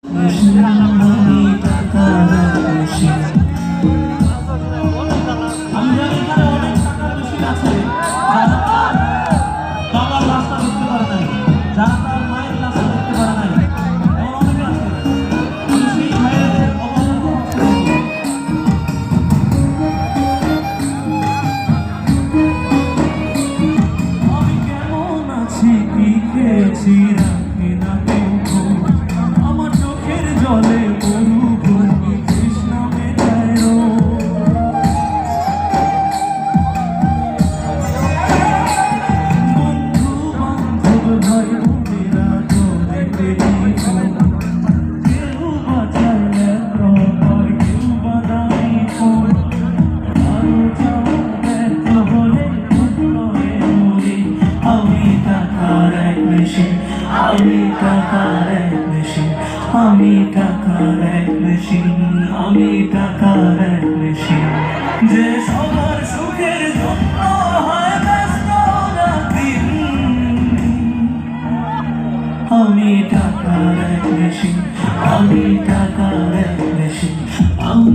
আমি টাকার মেশিন। আমি জানি এখানে অনেক টাকার মেশিন আছে যারা তার বাবার রাস্তা দেখতে পারে নাই, যারা তার মায়ের রাস্তা দেখতে পারে নাই, এমন অনেকে আছে। আমি সেই ভাইয়েদের অবদান আমি কেমন আছি কি খেয়েছি রাখি না কেউ খোঁজ। আমার চোখের জলে মরুভূমি তৃষ্ণা মেটায় রোজ। বন্ধু বান্ধব ভাই বোনেরা করে টেলিফোন, কেউ বাঁচায় ল্যাপটপ, কেউ বানায় ফোন। আরো যাওয়া ব্যর্থ হলে করে মরি। আমি টাকার এক মেশিন, আমি টাকার এক মেশিন, আমি টাকার এক মেশিন, আমি টাকার এক মেশিন। যে সবার সুখের জন্য হয় ব্যস্ত রাতদিন। আমি টাকার এক মেশিন, আমি টাকার এক মেশিন, আমি